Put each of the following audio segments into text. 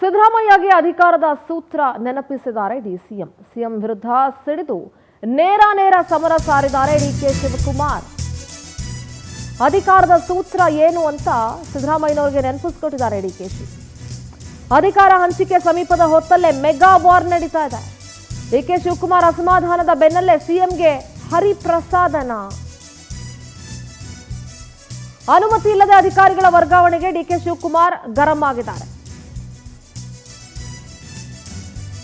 ಸಿದ್ದರಾಮಯ್ಯಗೆ ಅಧಿಕಾರದ ಸೂತ್ರ ನೆನಪಿಸಿದ್ದಾರೆ DCM. CM ವಿರುದ್ಧ ಸಿಡಿದು ನೇರ ಸಮರ ಸಾರಿದ್ದಾರೆ ಡಿಕೆ ಶಿವಕುಮಾರ್. ಅಧಿಕಾರದ ಸೂತ್ರ ಏನು ಅಂತ ಸಿದ್ದರಾಮಯ್ಯನವರಿಗೆ ನೆನಪಿಸಿಕೊಟ್ಟಿದ್ದಾರೆ ಡಿಕೆಶಿ. ಅಧಿಕಾರ ಹಂಚಿಕೆ ಸಮೀಪದ ಹೊತ್ತಲ್ಲೇ ಮೆಗಾ ವಾರ್ ನಡೀತಾ ಇದೆ. ಡಿಕೆ ಶಿವಕುಮಾರ್ ಅಸಮಾಧಾನದ ಬೆನ್ನಲ್ಲೇ ಸಿಎಂಗೆ ಹರಿಪ್ರಸಾದನ. ಅನುಮತಿ ಇಲ್ಲದೆ ಅಧಿಕಾರಿಗಳ ವರ್ಗಾವಣೆಗೆ ಡಿಕೆ ಶಿವಕುಮಾರ್ ಗರಂ ಆಗಿದ್ದಾರೆ.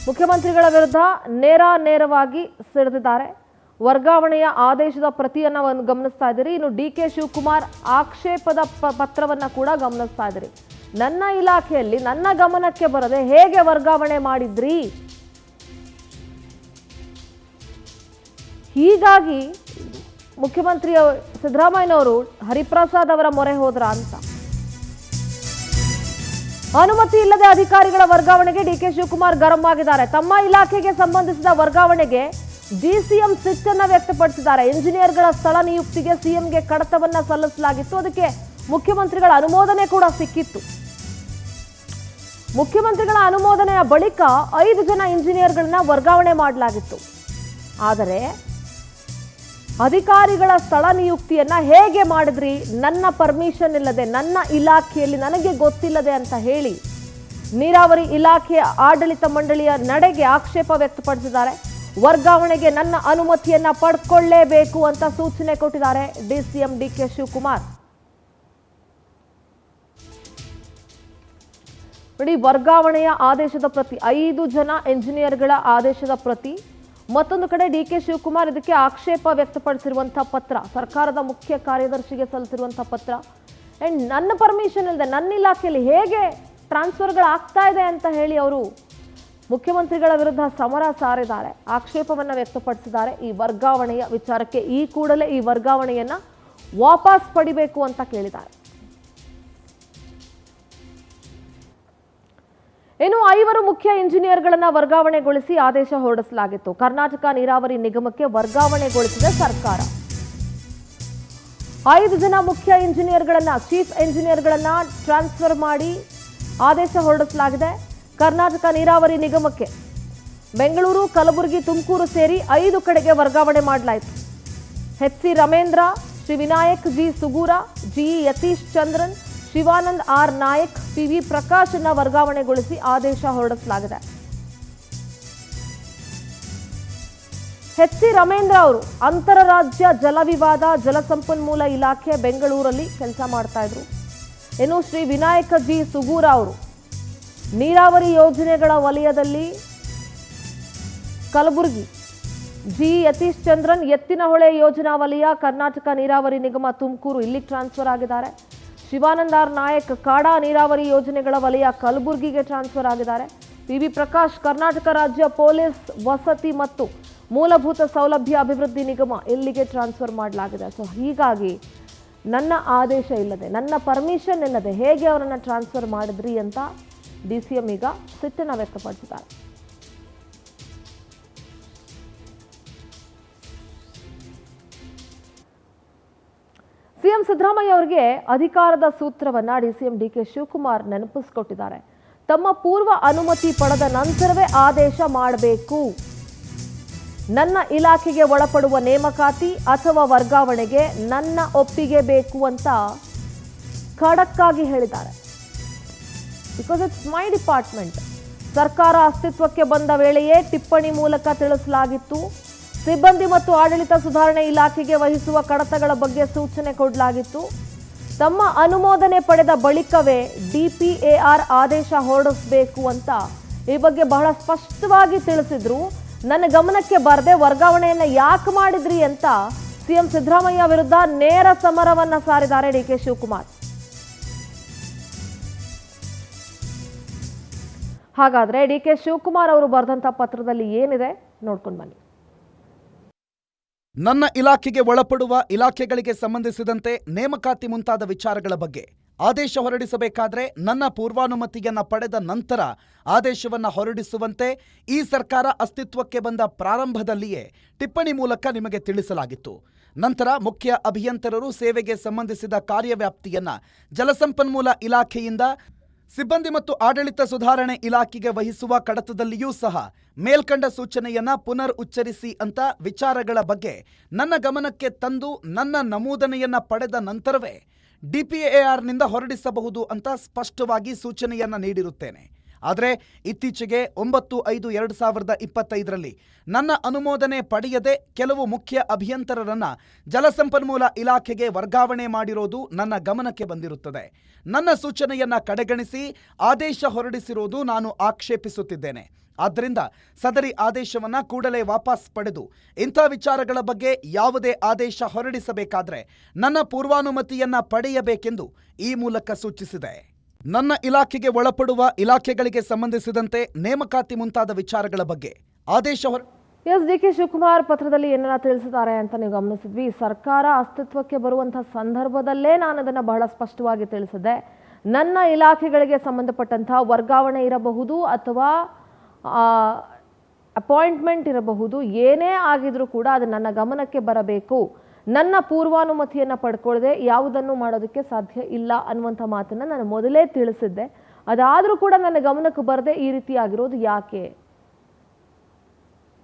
ಮುಖ್ಯಮಂತ್ರಿಗಳ ವಿರುದ್ಧ ನೇರವಾಗಿ ಸಿಡಿದಿದ್ದಾರೆ. ವರ್ಗಾವಣೆಯ ಆದೇಶದ ಪ್ರತಿಯನ್ನ ಗಮನಿಸ್ತಾ ಇದ್ದೀರಿ. ಇನ್ನು ಡಿಕೆ ಶಿವಕುಮಾರ್ ಆಕ್ಷೇಪದ ಪತ್ರವನ್ನ ಕೂಡ ಗಮನಿಸ್ತಾ ಇದ್ದೀರಿ. ನನ್ನ ಇಲಾಖೆಯಲ್ಲಿ ನನ್ನ ಗಮನಕ್ಕೆ ಬರದೆ ಹೇಗೆ ವರ್ಗಾವಣೆ ಮಾಡಿದ್ರಿ, ಹೀಗಾಗಿ ಮುಖ್ಯಮಂತ್ರಿ ಸಿದ್ದರಾಮಯ್ಯನವರು ಹರಿಪ್ರಸಾದ್ ಅವರ ಮೊರೆ ಹೋದ್ರ ಅಂತ. ಅನುಮತಿ ಇಲ್ಲದೆ ಅಧಿಕಾರಿಗಳ ವರ್ಗಾವಣೆಗೆ ಡಿಕೆ ಶಿವಕುಮಾರ್ ಗರಂ ಆಗಿದ್ದಾರೆ. ತಮ್ಮ ಇಲಾಖೆಗೆ ಸಂಬಂಧಿಸಿದ ವರ್ಗಾವಣೆಗೆ ಡಿಸಿಎಂ ಸಿಟ್ಟನ್ನ ವ್ಯಕ್ತಪಡಿಸಿದ್ದಾರೆ. ಇಂಜಿನಿಯರ್ಗಳ ಸ್ಥಳ ನಿಯುಕ್ತಿಗೆ ಸಿಎಂಗೆ ಕಡತವನ್ನ ಸಲ್ಲಿಸಲಾಗಿತ್ತು. ಅದಕ್ಕೆ ಮುಖ್ಯಮಂತ್ರಿಗಳ ಅನುಮೋದನೆ ಕೂಡ ಸಿಕ್ಕಿತ್ತು. ಮುಖ್ಯಮಂತ್ರಿಗಳ ಅನುಮೋದನೆಯ ಬಳಿಕ 5 ಜನ ಇಂಜಿನಿಯರ್ಗಳನ್ನ ವರ್ಗಾವಣೆ ಮಾಡಲಾಗಿತ್ತು. ಆದರೆ ಅಧಿಕಾರಿಗಳ ಸ್ಥಳ ನಿಯುಕ್ತಿಯನ್ನ ಹೇಗೆ ಮಾಡಿದ್ರಿ, ನನ್ನ ಪರ್ಮಿಷನ್ ಇಲ್ಲದೆ, ನನ್ನ ಇಲಾಖೆಯಲ್ಲಿ ನನಗೆ ಗೊತ್ತಿಲ್ಲದೆ ಅಂತ ಹೇಳಿ ನೀರಾವರಿ ಇಲಾಖೆಯ ಆಡಳಿತ ಮಂಡಳಿಯ ನಡೆಗೆ ಆಕ್ಷೇಪ ವ್ಯಕ್ತಪಡಿಸಿದ್ದಾರೆ. ವರ್ಗಾವಣೆಗೆ ನನ್ನ ಅನುಮತಿಯನ್ನ ಪಡ್ಕೊಳ್ಳೇಬೇಕು ಅಂತ ಸೂಚನೆ ಕೊಟ್ಟಿದ್ದಾರೆ ಡಿಸಿಎಂ ಡಿಕೆ ಶಿವಕುಮಾರ್. ನೋಡಿ, ವರ್ಗಾವಣೆಯ ಆದೇಶದ ಪ್ರತಿ 5 ಜನ ಇಂಜಿನಿಯರ್ಗಳ ಆದೇಶದ ಪ್ರತಿ, ಮತ್ತೊಂದು ಕಡೆ ಡಿಕೆ ಶಿವಕುಮಾರ್ ಇದಕ್ಕೆ ಆಕ್ಷೇಪ ವ್ಯಕ್ತಪಡಿಸಿರುವಂತಹ ಪತ್ರ, ಸರ್ಕಾರದ ಮುಖ್ಯ ಕಾರ್ಯದರ್ಶಿಗೆ ಸಲ್ಲಿಸಿರುವಂತಹ ಪತ್ರ. ಅಂಡ್ ನನ್ನ ಪರ್ಮಿಷನ್ ಇಲ್ಲದೆ ನನ್ನ ಇಲಾಖೆಯಲ್ಲಿ ಹೇಗೆ ಟ್ರಾನ್ಸ್ಫರ್ಗಳು ಆಗ್ತಾ ಇದೆ ಅಂತ ಹೇಳಿ ಅವರು ಮುಖ್ಯಮಂತ್ರಿಗಳ ವಿರುದ್ಧ ಸಮರ ಸಾರಿದ್ದಾರೆ, ಆಕ್ಷೇಪವನ್ನ ವ್ಯಕ್ತಪಡಿಸಿದ್ದಾರೆ. ಈ ವರ್ಗಾವಣೆಯ ವಿಚಾರಕ್ಕೆ ಈ ಕೂಡಲೇ ಈ ವರ್ಗಾವಣೆಯನ್ನ ವಾಪಸ್ ಪಡಿಬೇಕು ಅಂತ ಕೇಳಿದ್ದಾರೆ. ಇನ್ನು 5 ಮುಖ್ಯ ಇಂಜಿನಿಯರ್ಗಳನ್ನ ವರ್ಗಾವಣೆಗೊಳಿಸಿ ಆದೇಶ ಹೊರಡಿಸಲಾಗಿತ್ತು. ಕರ್ನಾಟಕ ನೀರಾವರಿ ನಿಗಮಕ್ಕೆ ವರ್ಗಾವಣೆಗೊಳಿಸಿದ ಸರ್ಕಾರ 5 ಜನ ಮುಖ್ಯ ಇಂಜಿನಿಯರ್ಗಳನ್ನ, ಚೀಫ್ ಇಂಜಿನಿಯರ್ಗಳನ್ನ ಟ್ರಾನ್ಸ್ಫರ್ ಮಾಡಿ ಆದೇಶ ಹೊರಡಿಸಲಾಗಿದೆ. ಕರ್ನಾಟಕ ನೀರಾವರಿ ನಿಗಮಕ್ಕೆ ಬೆಂಗಳೂರು, ಕಲಬುರಗಿ, ತುಮಕೂರು ಸೇರಿ 5 ಕಡೆಗೆ ವರ್ಗಾವಣೆ ಮಾಡಲಾಯಿತು. H C. Ramendra, Shri Vinayak G Sugur, G Yatish Chandran, Shivanand R Nayak, PV Prakash ಅನ್ನ ವರ್ಗಾವಣೆಗೊಳಿಸಿ ಆದೇಶ ಹೊರಡಿಸಲಾಗಿದೆ. ಎಚ್.ಸಿ. ರಮೇಂದ್ರ ಅವರು ಅಂತರರಾಜ್ಯ ಜಲವಿವಾದ ಜಲಸಂಪನ್ಮೂಲ ಇಲಾಖೆ ಬೆಂಗಳೂರಲ್ಲಿ ಕೆಲಸ ಮಾಡ್ತಾ ಇದ್ರು. ಇನ್ನು ಶ್ರೀ ವಿನಾಯಕ ಜಿ ಸುಗೂರ ಅವರು ನೀರಾವರಿ ಯೋಜನೆಗಳ ವಲಯದಲ್ಲಿ ಕಲಬುರಗಿ, ಜಿ ಯತೀಶ್ ಚಂದ್ರನ್ ಎತ್ತಿನಹೊಳೆ ಯೋಜನಾ ವಲಯ ಕರ್ನಾಟಕ ನೀರಾವರಿ ನಿಗಮ ತುಮಕೂರು ಇಲ್ಲಿ ಟ್ರಾನ್ಸ್ಫರ್ ಆಗಿದ್ದಾರೆ. ಶಿವಾನಂದ ಆರ್ ನಾಯಕ್ ಕಾಡಾ ನೀರಾವರಿ ಯೋಜನೆಗಳ ವಲಯ ಕಲಬುರಗಿಗೆ ಟ್ರಾನ್ಸ್ಫರ್ ಆಗಿದ್ದಾರೆ. ಪಿವಿ ಪ್ರಕಾಶ್ ಕರ್ನಾಟಕ ರಾಜ್ಯ ಪೊಲೀಸ್ ವಸತಿ ಮತ್ತು ಮೂಲಭೂತ ಸೌಲಭ್ಯ ಅಭಿವೃದ್ಧಿ ನಿಗಮ ಇಲ್ಲಿಗೆ ಟ್ರಾನ್ಸ್ಫರ್ ಮಾಡಲಾಗಿದೆ. ಸೊ ಹೀಗಾಗಿ ನನ್ನ ಆದೇಶ ಇಲ್ಲದೆ, ನನ್ನ ಪರ್ಮಿಷನ್ ಇಲ್ಲದೆ ಹೇಗೆ ಅವರನ್ನು ಟ್ರಾನ್ಸ್ಫರ್ ಮಾಡಿದ್ರಿ ಅಂತ ಡಿಸಿಎಂ ಈಗ ಸಿಟ್ಟನ್ನು ವ್ಯಕ್ತಪಡಿಸಿದ್ದಾರೆ. ಸಿಎಂ ಸಿದ್ದರಾಮಯ್ಯ ಅವರಿಗೆ ಅಧಿಕಾರದ ಸೂತ್ರವನ್ನ ಡಿಸಿಎಂ ಡಿಕೆ ಶಿವಕುಮಾರ್ ನೆನಪಿಸಿಕೊಟ್ಟಿದ್ದಾರೆ. ತಮ್ಮ ಪೂರ್ವ ಅನುಮತಿ ಪಡೆದ ನಂತರವೇ ಆದೇಶ ಮಾಡಬೇಕು. ನನ್ನ ಇಲಾಖೆಗೆ ಒಳಪಡುವ ನೇಮಕಾತಿ ಅಥವಾ ವರ್ಗಾವಣೆಗೆ ನನ್ನ ಒಪ್ಪಿಗೆ ಬೇಕು ಅಂತ ಖಡಕ್ ಆಗಿ ಹೇಳಿದ್ದಾರೆ. Because it's my department. ಸರ್ಕಾರ ಅಸ್ತಿತ್ವಕ್ಕೆ ಬಂದ ವೇಳೆಯೇ ಟಿಪ್ಪಣಿ ಮೂಲಕ ತಿಳಿಸಲಾಗಿತ್ತು. ಸಿಬ್ಬಂದಿ ಮತ್ತು ಆಡಳಿತ ಸುಧಾರಣೆ ಇಲಾಖೆಗೆ ವಹಿಸುವ ಕಡತಗಳ ಬಗ್ಗೆ ಸೂಚನೆ ಕೊಡಲಾಗಿತ್ತು. ತಮ್ಮ ಅನುಮೋದನೆ ಪಡೆದ ಬಳಿಕವೇ ಡಿಪಿಎಆರ್ ಆದೇಶ ಹೊರಡಿಸಬೇಕು ಅಂತ ಈ ಬಗ್ಗೆ ಬಹಳ ಸ್ಪಷ್ಟವಾಗಿ ತಿಳಿಸಿದ್ರು. ನನ್ನ ಗಮನಕ್ಕೆ ಬರದೆ ವರ್ಗಾವಣೆಯನ್ನ ಯಾಕೆ ಮಾಡಿದ್ರಿ ಅಂತ ಸಿಎಂ ಸಿದ್ದರಾಮಯ್ಯ ವಿರುದ್ಧ ನೇರ ಸಮರವನ್ನ ಸಾರಿದ್ದಾರೆ ಡಿಕೆ ಶಿವಕುಮಾರ್. ಹಾಗಾದ್ರೆ ಡಿಕೆ ಶಿವಕುಮಾರ್ ಅವರು ಬರೆದಂತ ಪತ್ರದಲ್ಲಿ ಏನಿದೆ ನೋಡ್ಕೊಂಡು ಬನ್ನಿ. ನನ್ನ ಇಲಾಖೆಗೆ ಒಳಪಡುವ ಇಲಾಖೆಗಳಿಗೆ ಸಂಬಂಧಿಸಿದಂತೆ ನೇಮಕಾತಿ ಮುಂತಾದ ವಿಚಾರಗಳ ಬಗ್ಗೆ ಆದೇಶ ಹೊರಡಿಸಬೇಕಾದ್ರೆ ನನ್ನ ಪೂರ್ವಾನುಮತಿಯನ್ನ ಪಡೆದ ನಂತರ ಆದೇಶವನ್ನ ಹೊರಡಿಸುವಂತೆ ಈ ಸರ್ಕಾರ ಅಸ್ತಿತ್ವಕ್ಕೆ ಬಂದ ಪ್ರಾರಂಭದಲ್ಲಿಯೇ ಟಿಪ್ಪಣಿ ಮೂಲಕ ನಿಮಗೆ ತಿಳಿಸಲಾಗಿತ್ತು. ನಂತರ ಮುಖ್ಯ ಅಭಿಯಂತರರು ಸೇವೆಗೆ ಸಂಬಂಧಿಸಿದ ಕಾರ್ಯವ್ಯಾಪ್ತಿಯನ್ನ ಜಲಸಂಪನ್ಮೂಲ ಇಲಾಖೆಯಿಂದ ಸಿಬ್ಬಂದಿ ಮತ್ತು ಆಡಳಿತ ಸುಧಾರಣೆ ಇಲಾಖೆಗೆ ವಹಿಸುವ ಕಡತದಲ್ಲಿಯೂ ಸಹ ಮೇಲ್ಕಂಡ ಸೂಚನೆಯನ್ನ ಪುನರ್ ಉಚ್ಚರಿಸಿ ಅಂತ ವಿಚಾರಗಳ ಬಗ್ಗೆ ನನ್ನ ಗಮನಕ್ಕೆ ತಂದು ನನ್ನ ನಮೂದನೆಯನ್ನ ಪಡೆದ ನಂತರವೇ ಡಿಪಿಎಆರ್ನಿಂದ ಹೊರಡಿಸಬಹುದು ಅಂತ ಸ್ಪಷ್ಟವಾಗಿ ಸೂಚನೆಯನ್ನ ನೀಡಿರುತ್ತೇನೆ. ಆದರೆ ಇತ್ತೀಚೆಗೆ 9/5/2025ರಲ್ಲಿ ನನ್ನ ಅನುಮೋದನೆ ಪಡೆಯದೆ ಕೆಲವು ಮುಖ್ಯ ಅಭಿಯಂತರರನ್ನ ಜಲಸಂಪನ್ಮೂಲ ಇಲಾಖೆಗೆ ವರ್ಗಾವಣೆ ಮಾಡಿರೋದು ನನ್ನ ಗಮನಕ್ಕೆ ಬಂದಿರುತ್ತದೆ. ನನ್ನ ಸೂಚನೆಯನ್ನ ಕಡೆಗಣಿಸಿ ಆದೇಶ ಹೊರಡಿಸಿರುವುದು ನಾನು ಆಕ್ಷೇಪಿಸುತ್ತಿದ್ದೇನೆ. ಆದ್ದರಿಂದ ಸದರಿ ಆದೇಶವನ್ನ ಕೂಡಲೇ ವಾಪಸ್ ಪಡೆದು ಇಂಥ ವಿಚಾರಗಳ ಬಗ್ಗೆ ಯಾವುದೇ ಆದೇಶ ಹೊರಡಿಸಬೇಕಾದ್ರೆ ನನ್ನ ಪೂರ್ವಾನುಮತಿಯನ್ನ ಪಡೆಯಬೇಕೆಂದು ಈ ಮೂಲಕ ಸೂಚಿಸಿದೆ. ನನ್ನ ಇಲಾಖೆಗೆ ಒಳಪಡುವ ಇಲಾಖೆಗಳಿಗೆ ಸಂಬಂಧಿಸಿದಂತೆ ನೇಮಕಾತಿ ಮುಂತಾದ ವಿಚಾರಗಳ ಬಗ್ಗೆ ಆದೇಶ ಡಿ.ಕೆ. ಶಿವಕುಮಾರ್ ಪತ್ರದಲ್ಲಿ ಏನೆಲ್ಲ ತಿಳಿಸಿದ್ದಾರೆ ಅಂತ ನೀವು ಗಮನಿಸಿದ್ವಿ. ಸರ್ಕಾರ ಅಸ್ತಿತ್ವಕ್ಕೆ ಬರುವಂತಹ ಸಂದರ್ಭದಲ್ಲೇ ನಾನು ಅದನ್ನು ಬಹಳ ಸ್ಪಷ್ಟವಾಗಿ ತಿಳಿಸಿದ್ದೆ. ನನ್ನ ಇಲಾಖೆಗಳಿಗೆ ಸಂಬಂಧಪಟ್ಟಂತಹ ವರ್ಗಾವಣೆ ಇರಬಹುದು ಅಥವಾ ಅಪಾಯಿಂಟ್ಮೆಂಟ್ ಇರಬಹುದು, ಏನೇ ಆಗಿದ್ರೂ ಕೂಡ ಅದು ನನ್ನ ಗಮನಕ್ಕೆ ಬರಬೇಕು. ನನ್ನ ಪೂರ್ವಾನುಮತಿಯನ್ನು ಪಡ್ಕೊಳ್ಳದೆ ಯಾವುದನ್ನು ಮಾಡೋದಕ್ಕೆ ಸಾಧ್ಯ ಇಲ್ಲ ಅನ್ನುವಂಥ ಮಾತನ್ನು ನಾನು ಮೊದಲೇ ತಿಳಿಸಿದ್ದೆ. ಅದಾದರೂ ಕೂಡ ನನ್ನ ಗಮನಕ್ಕೆ ಬರದೆ ಈ ರೀತಿ ಆಗಿರೋದು ಯಾಕೆ?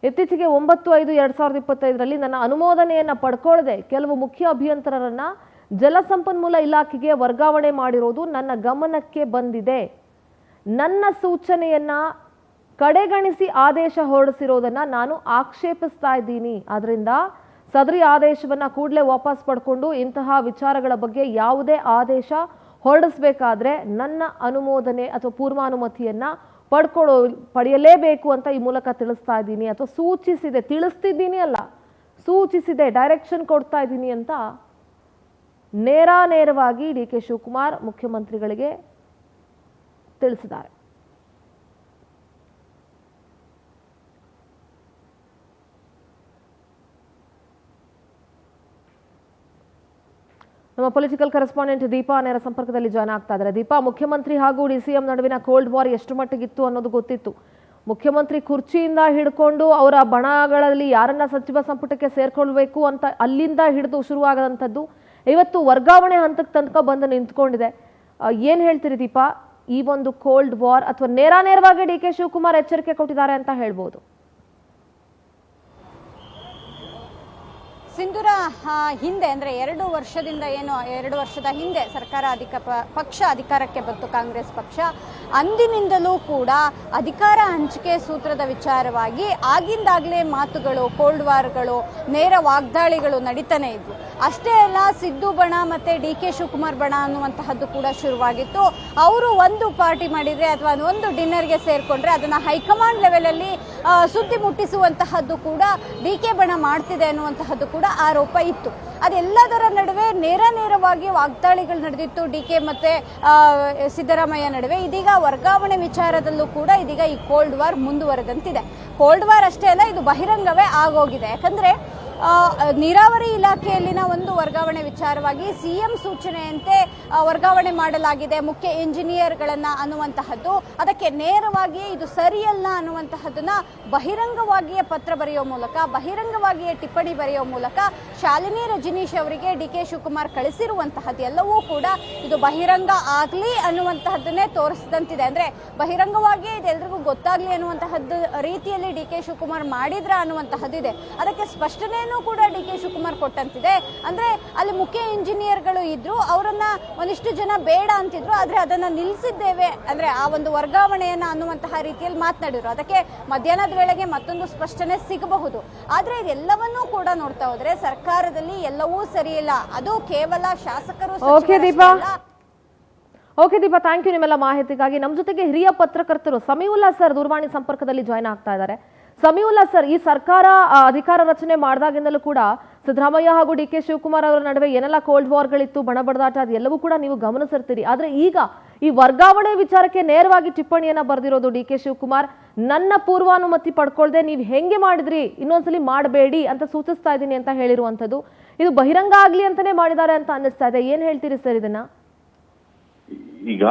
ಇತ್ತೀಚೆಗೆ 9/5/2025ರಲ್ಲಿ ನನ್ನ ಅನುಮೋದನೆಯನ್ನು ಪಡ್ಕೊಳ್ಳದೆ ಕೆಲವು ಮುಖ್ಯ ಅಭಿಯಂತರರನ್ನ ಜಲಸಂಪನ್ಮೂಲ ಇಲಾಖೆಗೆ ವರ್ಗಾವಣೆ ಮಾಡಿರೋದು ನನ್ನ ಗಮನಕ್ಕೆ ಬಂದಿದೆ. ನನ್ನ ಸೂಚನೆಯನ್ನ ಕಡೆಗಣಿಸಿ ಆದೇಶ ಹೊರಡಿಸಿರೋದನ್ನ ನಾನು ಆಕ್ಷೇಪಿಸ್ತಾ ಇದ್ದೀನಿ. ಆದ್ರಿಂದ ಸದರಿ ಆದೇಶವನ್ನ ಕೂಡಲೇ ವಾಪಸ್ ಪಡ್ಕೊಂಡು ಇಂತಹ ವಿಚಾರಗಳ ಬಗ್ಗೆ ಯಾವುದೇ ಆದೇಶ ಹೊರಡಿಸಬೇಕಾದ್ರೆ ನನ್ನ ಅನುಮೋದನೆ ಅಥವಾ ಪೂರ್ವಾನುಮತಿಯನ್ನ ಪಡೆಯಲೇಬೇಕು ಅಂತ ಈ ಮೂಲಕ ತಿಳಿಸ್ತಾ ಇದ್ದೀನಿ ಅಥವಾ ತಿಳಿಸ್ತಿದ್ದೀನಿ ಅಲ್ಲ, ಸೂಚಿಸಿದೆ, ಡೈರೆಕ್ಷನ್ ಕೊಡ್ತಾ ಇದ್ದೀನಿ ಅಂತ ನೇರವಾಗಿ ಡಿ.ಕೆ. ಶಿವಕುಮಾರ್ ಮುಖ್ಯಮಂತ್ರಿಗಳಿಗೆ ತಿಳಿಸಿದ್ದಾರೆ. ನಮ್ಮ ಪೊಲಿಟಿಕಲ್ ಕರೆಸ್ಪಾಂಡೆಂಟ್ ದೀಪಾ ನೇರ ಸಂಪರ್ಕದಲ್ಲಿ ಜಾಯ್ನ್ ಆಗ್ತಾ ಇದ್ದಾರೆ. ದೀಪಾ, ಮುಖ್ಯಮಂತ್ರಿ ಹಾಗೂ ಡಿಸಿಎಂ ನಡುವಿನ ಕೋಲ್ಡ್ ವಾರ್ ಎಷ್ಟು ಮಟ್ಟಿಗಿತ್ತು ಅನ್ನೋದು ಗೊತ್ತಿತ್ತು. ಮುಖ್ಯಮಂತ್ರಿ ಕುರ್ಚಿಯಿಂದ ಹಿಡ್ಕೊಂಡು ಅವರ ಬಣಗಳಲ್ಲಿ ಯಾರನ್ನ ಸಚಿವ ಸಂಪುಟಕ್ಕೆ ಸೇರ್ಕೊಳ್ಬೇಕು ಅಂತ ಅಲ್ಲಿಂದ ಹಿಡಿದು ಶುರುವಾಗದಂಥದ್ದು ಇವತ್ತು ವರ್ಗಾವಣೆ ಹಂತಕ್ಕೆ ತನಕ ಬಂದು ನಿಂತ್ಕೊಂಡಿದೆ. ಏನ್ ಹೇಳ್ತೀರಿ ದೀಪಾ, ಈ ಒಂದು ಕೋಲ್ಡ್ ವಾರ್ ಅಥವಾ ನೇರವಾಗಿ ಡಿ.ಕೆ. ಶಿವಕುಮಾರ್ ಎಚ್ಚರಿಕೆ ಕೊಟ್ಟಿದ್ದಾರೆ ಅಂತ ಹೇಳ್ಬೋದು? ಸಿಂಧೂರ ಹಿಂದೆ ಅಂದರೆ 2 ವರ್ಷದ ಹಿಂದೆ ಸರ್ಕಾರ ಪಕ್ಷ ಅಧಿಕಾರಕ್ಕೆ ಬಂತು, ಕಾಂಗ್ರೆಸ್ ಪಕ್ಷ. ಅಂದಿನಿಂದಲೂ ಕೂಡ ಅಧಿಕಾರ ಹಂಚಿಕೆ ಸೂತ್ರದ ವಿಚಾರವಾಗಿ ಆಗಿಂದಾಗಲೇ ಮಾತುಗಳು, ಕೋಲ್ಡ್ ವಾರ್ಗಳು, ನೇರ ವಾಗ್ದಾಳಿಗಳು ನಡೀತಾನೆ ಇದ್ವು. ಅಷ್ಟೇ ಅಲ್ಲ, ಸಿದ್ದು ಬಣ ಮತ್ತು ಡಿ.ಕೆ. ಶಿವಕುಮಾರ್ ಬಣ ಅನ್ನುವಂತಹದ್ದು ಕೂಡ ಶುರುವಾಗಿತ್ತು. ಅವರು ಒಂದು ಪಾರ್ಟಿ ಮಾಡಿದರೆ ಅಥವಾ ಒಂದು ಡಿನ್ನರ್ಗೆ ಸೇರಿಕೊಂಡ್ರೆ ಅದನ್ನು ಹೈಕಮಾಂಡ್ ಲೆವೆಲಲ್ಲಿ ಸುದ್ದಿ ಮುಟ್ಟಿಸುವಂತಹದ್ದು ಕೂಡ ಡಿ.ಕೆ. ಬಣ ಮಾಡ್ತಿದೆ ಅನ್ನುವಂತಹದ್ದು ಕೂಡ ಆರೋಪ ಇತ್ತು. ಅದೆಲ್ಲದರ ನಡುವೆ ನೇರವಾಗಿ ವಾಗ್ದಾಳಿಗಳು ನಡೆದಿತ್ತು ಡಿ.ಕೆ. ಮತ್ತೆ ಸಿದ್ದರಾಮಯ್ಯ ನಡುವೆ. ಇದೀಗ ವರ್ಗಾವಣೆ ವಿಚಾರದಲ್ಲೂ ಕೂಡ ಇದೀಗ ಈ ಕೋಲ್ಡ್ ವಾರ್ ಮುಂದುವರೆದಂತಿದೆ. ಕೋಲ್ಡ್ ವಾರ್ ಅಷ್ಟೇ ಅಲ್ಲ, ಇದು ಬಹಿರಂಗವೇ ಆಗೋಗಿದೆ. ಯಾಕಂದ್ರೆ ನೀರಾವರಿ ಇಲಾಖೆಯಲ್ಲಿನ ಒಂದು ವರ್ಗಾವಣೆ ವಿಚಾರವಾಗಿ ಸಿಎಂ ಸೂಚನೆಯಂತೆ ವರ್ಗಾವಣೆ ಮಾಡಲಾಗಿದೆ ಮುಖ್ಯ ಇಂಜಿನಿಯರ್ಗಳನ್ನ ಅನ್ನುವಂತಹದ್ದು, ಅದಕ್ಕೆ ನೇರವಾಗಿ ಇದು ಸರಿಯಲ್ಲ ಅನ್ನುವಂತಹದನ್ನ ಬಹಿರಂಗವಾಗಿಯೇ ಪತ್ರ ಬರೆಯುವ ಮೂಲಕ, ಬಹಿರಂಗವಾಗಿಯೇ ಟಿಪ್ಪಣಿ ಬರೆಯುವ ಮೂಲಕ ಶಾಲಿನಿ ರಜನೀಶ್ ಅವರಿಗೆ ಡಿ.ಕೆ. ಶಿವಕುಮಾರ್ ಕಳಿಸಿರುವಂತಹದ್ದು ಎಲ್ಲವೂ ಕೂಡ ಇದು ಬಹಿರಂಗ ಆಗಲಿ ಅನ್ನುವಂತಹದ್ದನ್ನೇ ತೋರಿಸಿದಂತಿದೆ. ಅಂದ್ರೆ ಬಹಿರಂಗವಾಗಿಯೇ ಇದೆಲ್ಲರಿಗೂ ಗೊತ್ತಾಗ್ಲಿ ಅನ್ನುವಂತಹದ್ದು ರೀತಿಯಲ್ಲಿ ಡಿ.ಕೆ. ಶಿವಕುಮಾರ್ ಮಾಡಿದ್ರ ಅನ್ನುವಂತಹದ್ದಿದೆ. ಅದಕ್ಕೆ ಸ್ಪಷ್ಟನೆ ಕೂಡ ಡಿ.ಕೆ. ಶಿವಕುಮಾರ್ ಕೊಟ್ಟಂತಿದೆ. ಅಂದ್ರೆ ಅಲ್ಲಿ ಮುಖ್ಯ ಇಂಜಿನಿಯರ್ಗಳು ಇದ್ರು, ಅವರನ್ನ ಒಂದಿಷ್ಟು ಜನ ಬೇಡ ಅಂತಿದ್ರು, ಆದ್ರೆ ಅದನ್ನ ನಿಲ್ಲಿಸಿದ್ದೇವೆ, ಅಂದ್ರೆ ಆ ಒಂದು ವರ್ಗಾವಣೆಯನ್ನ ಅನ್ನುವಂತಹ ರೀತಿಯಲ್ಲಿ ಮಾತನಾಡಿದ್ರು. ಅದಕ್ಕೆ ಮಧ್ಯಾಹ್ನದ ವೇಳೆಗೆ ಮತ್ತೊಂದು ಸ್ಪಷ್ಟನೆ ಸಿಗಬಹುದು. ಆದ್ರೆ ಇದೆಲ್ಲವನ್ನೂ ಕೂಡ ನೋಡ್ತಾ ಹೋದ್ರೆ ಸರ್ಕಾರದಲ್ಲಿ ಎಲ್ಲವೂ ಸರಿಯಿಲ್ಲ. ಅದು ಕೇವಲ ಶಾಸಕರು. ಓಕೆ ದೀಪಾ, ಥ್ಯಾಂಕ್ ಯು ನಿಮ್ಮೆಲ್ಲ ಮಾಹಿತಿಗಾಗಿ. ನಮ್ಮ ಜೊತೆಗೆ ಹಿರಿಯ ಪತ್ರಕರ್ತರು ಸಮೀವುಲ್ಲಾ ಸರ್ ದೂರವಾಣಿ ಸಂಪರ್ಕದಲ್ಲಿ ಜಾಯ್ನ್ ಆಗ್ತಾ ಇದ್ದಾರೆ. ಸಮೀವುಲ್ಲಾ ಸರ್, ಈ ಸರ್ಕಾರ ಅಧಿಕಾರ ರಚನೆ ಮಾಡಿದಾಗಿಂದಲೂ ಕೂಡ ಸಿದ್ದರಾಮಯ್ಯ ಹಾಗೂ ಡಿ.ಕೆ. ಶಿವಕುಮಾರ್ ಅವರ ನಡುವೆ ಏನೆಲ್ಲ ಕೋಲ್ಡ್ ವಾರ್ಗಳಿತ್ತು, ಬಣಬಡದಾಟ, ಅದೆಲ್ಲವೂ ಕೂಡ ನೀವು ಗಮನಿಸಿರ್ತೀರಿ. ಆದ್ರೆ ಈಗ ಈ ವರ್ಗಾವಣೆ ವಿಚಾರಕ್ಕೆ ನೇರವಾಗಿ ಟಿಪ್ಪಣಿಯನ್ನ ಬರೆದಿರೋದು ಡಿ.ಕೆ. ಶಿವಕುಮಾರ್. ನನ್ನ ಪೂರ್ವಾನುಮತಿ ಪಡ್ಕೊಳ್ದೆ ನೀವು ಹೆಂಗೆ ಮಾಡಿದ್ರಿ, ಇನ್ನೊಂದ್ಸಲಿ ಮಾಡಬೇಡಿ ಅಂತ ಸೂಚಿಸ್ತಾ ಇದ್ದೀನಿ ಅಂತ ಹೇಳಿರುವಂಥದ್ದು, ಇದು ಬಹಿರಂಗ ಆಗ್ಲಿ ಅಂತಾನೆ ಮಾಡಿದ್ದಾರೆ ಅಂತ ಅನ್ನಿಸ್ತಾ ಇದೆ. ಏನ್ ಹೇಳ್ತೀರಿ ಸರ್ ಇದನ್ನ? ಈಗ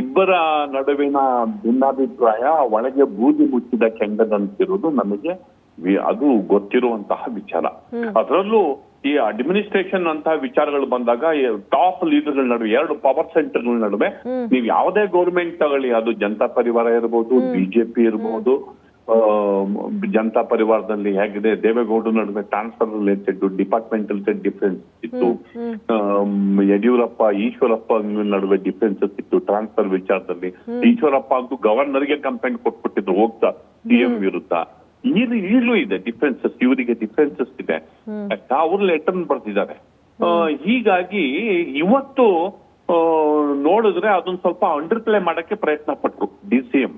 ಇಬ್ಬರ ನಡುವಿನ ಭಿನ್ನಾಭಿಪ್ರಾಯ ಒಳಗೆ ಬೂದಿ ಮುಚ್ಚಿದ ಕೆಂಡದಂತಿರುವುದು ನಮಗೆ ಅದು ಗೊತ್ತಿರುವಂತಹ ವಿಚಾರ. ಅದರಲ್ಲೂ ಈ ಅಡ್ಮಿನಿಸ್ಟ್ರೇಷನ್ ಅಂತಹ ವಿಚಾರಗಳು ಬಂದಾಗ ಟಾಪ್ ಲೀಡರ್ಗಳ ನಡುವೆ, ಎರಡು ಪವರ್ ಸೆಂಟರ್ಗಳ ನಡುವೆ ನೀವು ಯಾವುದೇ ಗೌರ್ಮೆಂಟ್ ತಗೊಳ್ಳಿ, ಅದು ಜನತಾ ಪರಿವಾರ ಇರಬಹುದು, ಬಿಜೆಪಿ ಇರಬಹುದು, ಜನತಾ ಪರಿವಾರದಲ್ಲಿ ಹೇಗಿದೆ ದೇವೇಗೌಡ ನಡುವೆ ಟ್ರಾನ್ಸ್ಫರ್ ರಿಲೇಟೆಡ್ ಡಿಪಾರ್ಟ್ಮೆಂಟಲ್ ಡಿಫರೆನ್ಸ್ ಇತ್ತು, ಯಡಿಯೂರಪ್ಪ ಈಶ್ವರಪ್ಪ ನಡುವೆ ಡಿಫರೆನ್ಸಸ್ ಇತ್ತು ಟ್ರಾನ್ಸ್ಫರ್ ವಿಚಾರದಲ್ಲಿ. ಈಶ್ವರಪ್ಪ ಅಂತೂ ಗವರ್ನರ್ಗೆ ಕಂಪ್ಲೇಂಟ್ ಕೊಟ್ಬಿಟ್ಟಿದ್ರು ಹೋಗ್ತಾ ಸಿಎಂ ವಿರುದ್ಧ. ಈಗಲೂ ಇದೆ ಡಿಫರೆನ್ಸಸ್, ಇವರಿಗೆ ಡಿಫರೆನ್ಸಸ್ ಇದೆ, ಅವ್ರು ಲೆಟರ್ ಬರ್ತಿದ್ದಾರೆ. ಹೀಗಾಗಿ ಇವತ್ತು ನೋಡಿದ್ರೆ ಅದನ್ನ ಸ್ವಲ್ಪ ಅಂಡರ್ ಪ್ಲೇ ಮಾಡಕ್ಕೆ ಪ್ರಯತ್ನ ಪಟ್ರು DCM.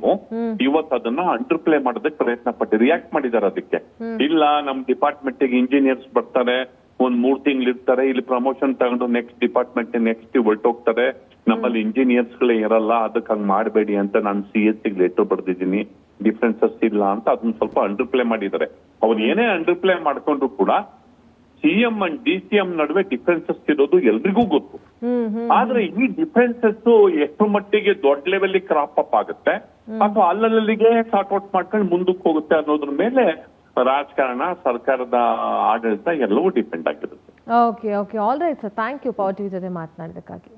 ಇವತ್ತು ಅದನ್ನ ಅಂಡರ್ ಪ್ಲೇ ಮಾಡೋದಕ್ಕೆ ಪ್ರಯತ್ನ ಪಟ್ಟು ರಿಯಾಕ್ಟ್ ಮಾಡಿದ್ದಾರೆ ಅದಕ್ಕೆ. ಇಲ್ಲ, ನಮ್ ಡಿಪಾರ್ಟ್ಮೆಂಟ್ ಇಂಜಿನಿಯರ್ಸ್ ಬರ್ತಾರೆ, ಒಂದ್ 3 ತಿಂಗಳು ಇರ್ತಾರೆ, ಇಲ್ಲಿ ಪ್ರಮೋಷನ್ ತಗೊಂಡು ನೆಕ್ಸ್ಟ್ ಡಿಪಾರ್ಟ್ಮೆಂಟ್ ನೆಕ್ಸ್ಟ್ ಹೊರಟೋಗ್ತಾರೆ, ನಮ್ಮಲ್ಲಿ ಇಂಜಿನಿಯರ್ಸ್ ಗಳೇ ಇರಲ್ಲ, ಅದಕ್ಕೆ ಹಂಗ್ ಮಾಡಬೇಡಿ ಅಂತ ನಾನು CS ಗೆ ಲೆಟರ್ ಬರ್ದಿದ್ದೀನಿ, ಡಿಫ್ರೆನ್ಸಸ್ ಇಲ್ಲ ಅಂತ ಅದನ್ನ ಸ್ವಲ್ಪ ಅಂಡರ್ ಪ್ಲೇ ಮಾಡಿದ್ದಾರೆ. ಅವ್ರು ಏನೇ ಅಂಡರ್ ಪ್ಲೇ ಮಾಡ್ಕೊಂಡ್ರು ಕೂಡ CM ಅಂಡ್ DCM ನಡುವೆ ಡಿಫ್ರೆನ್ಸಸ್ ಇರೋದು ಎಲ್ರಿಗೂ ಗೊತ್ತು. ಆದ್ರೆ ಈ ಡಿಫ್ರೆನ್ಸಸ್ ಎಷ್ಟು ಮಟ್ಟಿಗೆ ದೊಡ್ಡ ಲೆವೆಲ್ ಕ್ರಾಪ್ ಅಪ್ ಆಗುತ್ತೆ ಅಥವಾ ಅಲ್ಲಲ್ಲಿಗೆ ಸಾರ್ಟ್ ಔಟ್ ಮಾಡ್ಕೊಂಡು ಮುಂದಕ್ಕೆ ಹೋಗುತ್ತೆ ಅನ್ನೋದ್ರ ಮೇಲೆ ರಾಜಕಾರಣ, ಸರ್ಕಾರದ ಆಡಳಿತ ಎಲ್ಲವೂ ಡಿಪೆಂಡ್ ಆಗಿರುತ್ತೆ. Okay okay, all right sir, thank you power TV ಜೊತೆ ಮಾತನಾಡೋದಕ್ಕಾಗಿ.